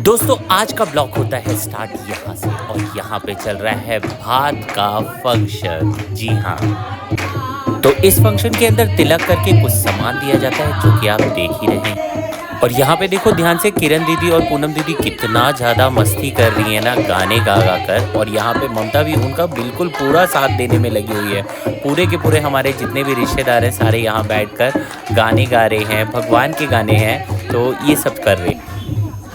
दोस्तों आज का ब्लॉग होता है स्टार्ट यहाँ से और यहाँ पे चल रहा है भात का फंक्शन। जी हाँ, तो इस फंक्शन के अंदर तिलक करके कुछ सामान दिया जाता है जो कि आप देख ही रहे हैं। और यहाँ पे देखो ध्यान से, किरण दीदी और पूनम दीदी कितना ज़्यादा मस्ती कर रही है ना गाने गा गा कर। और यहाँ पे ममता भी उनका बिल्कुल पूरा साथ देने में लगी हुई है। पूरे के पूरे हमारे जितने भी रिश्तेदार हैं सारे यहाँ बैठकर गाने गा रहे हैं, भगवान के गाने हैं, तो ये सब कर रहे हैं।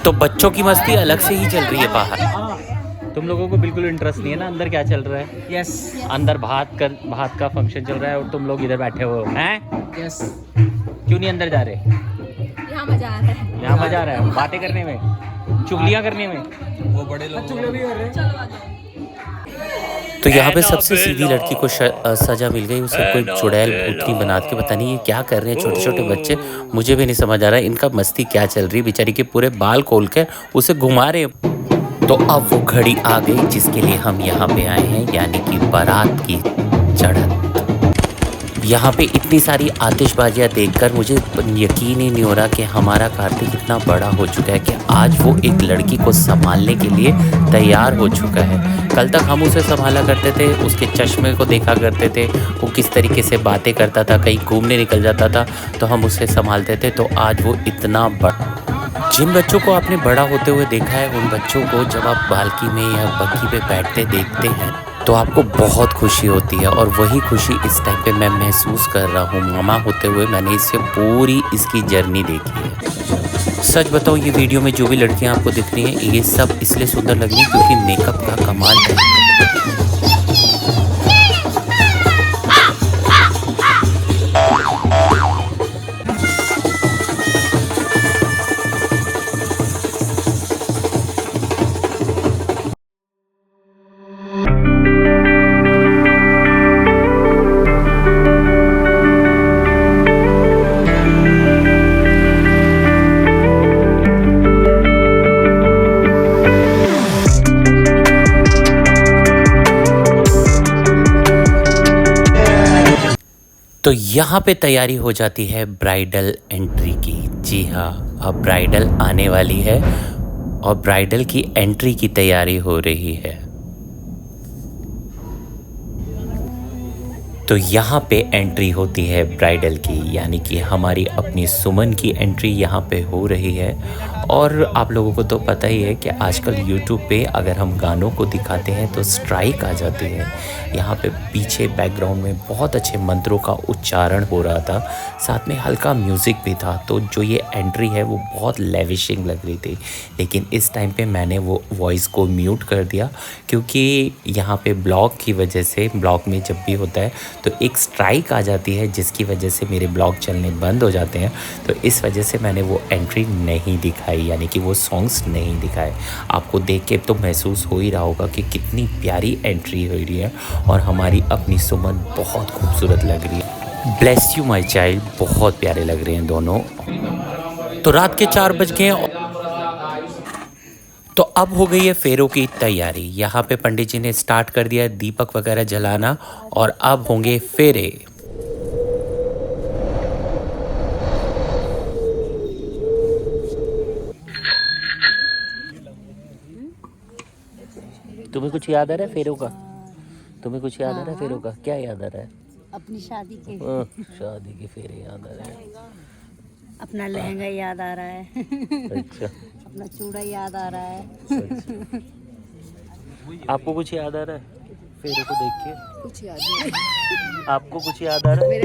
तो बच्चों की मस्ती अलग से ही चल रही है बाहर। तुम लोगों को बिल्कुल इंटरेस्ट नहीं है ना अंदर क्या चल रहा है? यस अंदर भात का फंक्शन चल रहा है और तुम लोग इधर बैठे हो हैं? यस। क्यों नहीं अंदर जा रहे? यहाँ मजा आ रहा है। यहाँ मजा आ रहा है बातें करने में, चुगलियाँ करने में। वो बड़े लोग चुगली भी कर रहे हैं। चलो आ जाओ। तो यहाँ पे सबसे सीधी लड़की को सजा मिल गई। उसे कोई चुड़ैल भूतनी बना के, पता नहीं ये क्या कर रहे हैं छोटे छोटे बच्चे, मुझे भी नहीं समझ आ रहा है इनका मस्ती क्या चल रही है। बेचारी के पूरे बाल खोल कर उसे घुमा रहे। तो अब वो घड़ी आ गई जिसके लिए हम यहाँ पे आए हैं, यानी कि बारात की चढ़त। यहाँ पे इतनी सारी आतिशबाजियाँ देखकर मुझे यकीन ही नहीं हो रहा कि हमारा कार्तिक इतना बड़ा हो चुका है कि आज वो एक लड़की को संभालने के लिए तैयार हो चुका है। कल तक हम उसे संभाला करते थे, उसके चश्मे को देखा करते थे, वो किस तरीके से बातें करता था, कहीं घूमने निकल जाता था तो हम उसे संभालते थे। तो आज वो इतना बड़ा, जिन बच्चों को आपने बड़ा होते हुए देखा है उन बच्चों को जब आप बालकी में या बग्गी पे बैठते देखते हैं तो आपको बहुत खुशी होती है। और वही खुशी इस टाइम पे मैं महसूस कर रहा हूँ। मामा होते हुए मैंने इससे पूरी इसकी जर्नी देखी है। सच बताऊँ, ये वीडियो में जो भी लड़कियाँ आपको दिख रही हैं ये सब इसलिए सुंदर लग रही हैं क्योंकि मेकअप का कमाल है। तो यहाँ पे तैयारी हो जाती है ब्राइडल एंट्री की। जी हाँ, अब ब्राइडल आने वाली है और ब्राइडल की एंट्री की तैयारी हो रही है। तो यहाँ पे एंट्री होती है ब्राइडल की, यानी कि हमारी अपनी सुमन की एंट्री यहाँ पे हो रही है। और आप लोगों को तो पता ही है कि आजकल YouTube पे अगर हम गानों को दिखाते हैं तो स्ट्राइक आ जाती है। यहाँ पे पीछे बैकग्राउंड में बहुत अच्छे मंत्रों का उच्चारण हो रहा था, साथ में हल्का म्यूज़िक भी था। तो जो ये एंट्री है वो बहुत लेविशिंग लग रही थी। लेकिन इस टाइम पे मैंने वो वॉइस को म्यूट कर दिया क्योंकि यहाँ पे ब्लॉग की वजह से, ब्लॉग में जब भी होता है तो एक स्ट्राइक आ जाती है जिसकी वजह से मेरे ब्लॉग चलने बंद हो जाते हैं। तो इस वजह से मैंने वो एंट्री नहीं दिखाई, यानी कि वो सॉन्ग्स नहीं दिखाए। आपको देख के तो महसूस हो ही रहा होगा कि कितनी प्यारी एंट्री हो रही है और हमारी अपनी सुमन बहुत खूबसूरत लग रही है। ब्लेस यू माय चाइल्ड, बहुत प्यारे लग रहे हैं दोनों। तो रात के 4 बज गए। तो अब हो गई है फेरों की तैयारी। यहाँ पे पंडित जी ने स्टार्ट कर दिया दीपक वगैरह जलाना और अब होंगे फेरे। तुम्हें कुछ याद आ रहा है फेरों का? तुम्हें कुछ याद आ रहा है फेरों का? क्या याद आ रहा है? अपनी शादी के शादी के फेरे याद आ रहे हैं। अपना लहंगा याद आ रहा है। अच्छा, अपना चूड़ा याद आ रहा है। अच्छा। आपको कुछ याद आ रहा है फेरों को देख के? कुछ याद नहीं। आपको कुछ याद आ रहा है? मेरे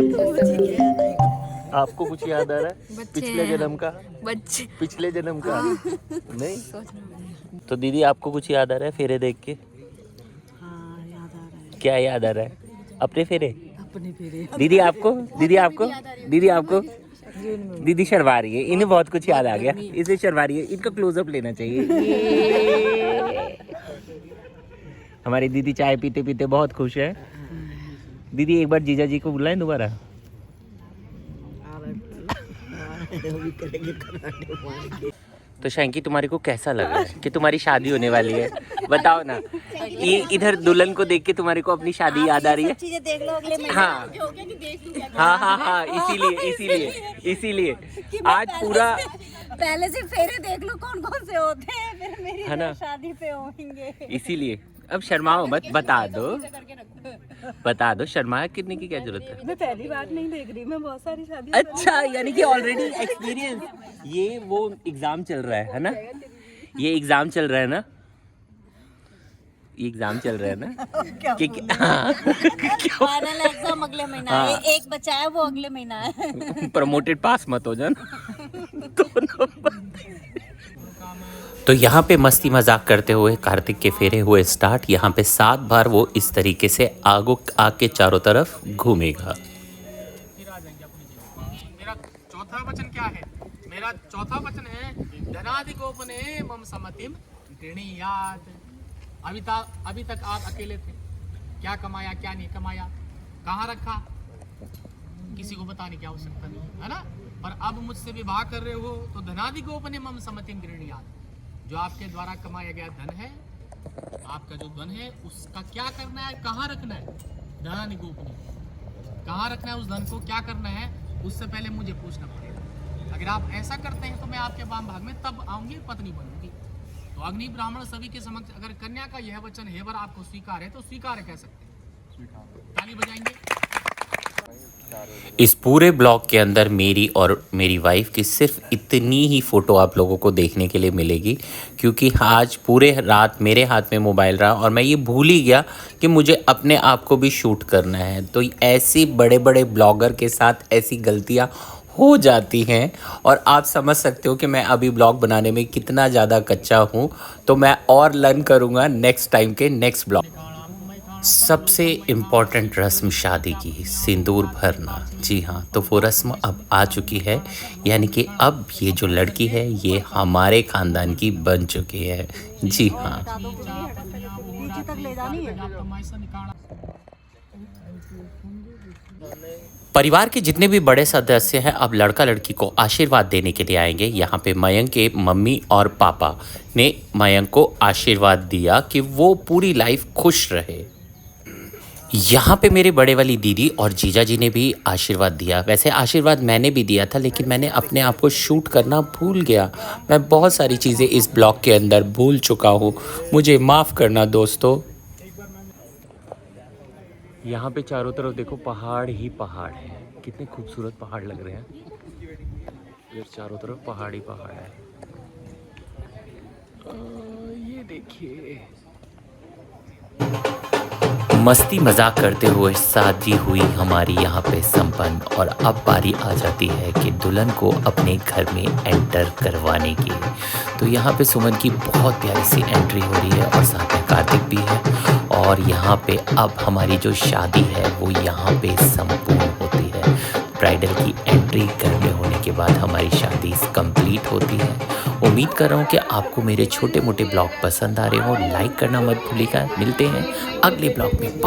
आपको कुछ याद आ रहा है पिछले जन्म का? बच्चे पिछले जन्म का नहीं? तो दीदी आपको कुछ याद आ रहा है फेरे देख के? हाँ, याद आ रहा है। क्या याद आ रहा है? अपने फेरे? अपने फेरे। दीदी आपको? दीदी आपको? दीदी आपको? दीदी शर्मा रही है, इन्हें बहुत कुछ याद आ गया, इसे शर्मा रही है। इनका क्लोजअप लेना चाहिए। हमारी दीदी चाय पीते पीते बहुत खुश है। दीदी एक बार जीजा जी को बुलाएं दोबारा। तो शैंकी, तुम्हारे को कैसा लग रहा है कि तुम्हारी शादी होने वाली है? बताओ ना। ये इधर दुल्हन को देख के तुम्हारे को अपनी शादी याद आ रही है? चीजें देख लो अगले महीने। हाँ हाँ हाँ हाँ, इसीलिए इसीलिए इसीलिए आज पहले से फेरे देख लो कौन कौन से होते हैं, फिर मेरी है ना? शादी पे होंगे। इसीलिए अब शर्माओ मत, बता दो शर्मा करने की क्या जरूरत है। मैं पहली बार नहीं देख रही, मैं बहुत सारी शादी। अच्छा, यानी कि ऑलरेडी एक्सपीरियंस। ये वो एग्जाम चल रहा है ना? ये एग्जाम चल रहा है ना? ये एग्जाम चल रहा है ना? फाइनल एग्जाम अगले महीना है, एक बचा है वो अगले महीना है। प्रमोटेड पास मत हो जाना। तो यहाँ पे मस्ती मजाक करते हुए कार्तिक के फेरे हुए स्टार्ट। यहाँ पे 7 बार वो इस तरीके से आग के चारों तरफ घूमेगा। मेरा चौथा वचन क्या है? मेरा चौथा वचन है धनाधिकोपने मम समतिम गृणीयात्। अभी तक आप अकेले थे, क्या कमाया क्या नहीं कमाया, कहाँ रखा, किसी को बताने की आवश्यकता नहीं है ना। पर अब मुझसे विवाह कर रहे हो तो धनाधिकोपने मम समतिम गृणीयात्। जो आपके द्वारा कमाया गया धन है, आपका जो धन है उसका क्या करना है, कहाँ रखना है। धनाधिकोपने कहाँ रखना है उस धन को, क्या करना है, उससे पहले मुझे पूछना पड़ेगा। अगर आप ऐसा करते हैं तो मैं आपके वाम भाग में तब आऊंगी, पत्नी बनूंगी। तो अग्नि ब्राह्मण सभी के समक्ष अगर कन्या का यह वचन है वर आपको स्वीकार है तो स्वीकार कह सकते हैं। ताली बजाएंगे। इस पूरे ब्लॉग के अंदर मेरी और मेरी वाइफ की सिर्फ इतनी ही फ़ोटो आप लोगों को देखने के लिए मिलेगी, क्योंकि आज पूरे रात मेरे हाथ में मोबाइल रहा और मैं ये भूल ही गया कि मुझे अपने आप को भी शूट करना है। तो ऐसी बड़े बड़े ब्लॉगर के साथ ऐसी गलतियाँ हो जाती हैं और आप समझ सकते हो कि मैं अभी ब्लॉग बनाने में कितना ज़्यादा कच्चा हूँ। तो मैं और लर्न करूँगा नेक्स्ट टाइम के नेक्स्ट ब्लॉग। सबसे इम्पॉर्टेंट रस्म शादी की, सिंदूर भरना। जी हाँ, तो वो रस्म अब आ चुकी है, यानी कि अब ये जो लड़की है ये हमारे ख़ानदान की बन चुकी है। जी हाँ, पीछे तक ले जानी है। परिवार के जितने भी बड़े सदस्य हैं अब लड़का लड़की को आशीर्वाद देने के लिए आएंगे। यहाँ पे मयंक के मम्मी और पापा ने मयंक को आशीर्वाद दिया कि वो पूरी लाइफ खुश रहे। यहाँ पे मेरे बड़े वाली दीदी और जीजा जी ने भी आशीर्वाद दिया। वैसे आशीर्वाद मैंने भी दिया था, लेकिन मैंने अपने आप को शूट करना भूल गया। मैं बहुत सारी चीज़ें इस ब्लॉग के अंदर भूल चुका हूँ, मुझे माफ़ करना दोस्तों। यहाँ पे चारों तरफ देखो पहाड़ ही पहाड़ है, कितने खूबसूरत पहाड़ लग रहे हैं। ये चारों तरफ पहाड़ ही पहाड़ है। ये देखिए, मस्ती मजाक करते हुए शादी हुई हमारी यहाँ पे संपन्न। और अब बारी आ जाती है कि दुल्हन को अपने घर में एंटर करवाने की। तो यहाँ पे सुमन की बहुत प्यारी सी एंट्री हो रही है और साथ में कार्तिक भी है। और यहाँ पे अब हमारी जो शादी है वो यहाँ पे संपूर्ण होती है। ब्राइडल की एंट्री घर में होने के बाद हमारी शादी कंप्लीट होती है। उम्मीद कर रहा हूँ कि आपको मेरे छोटे मोटे ब्लॉग पसंद आ रहे हो। लाइक करना मत भूलिएगा। मिलते हैं अगले ब्लॉग में।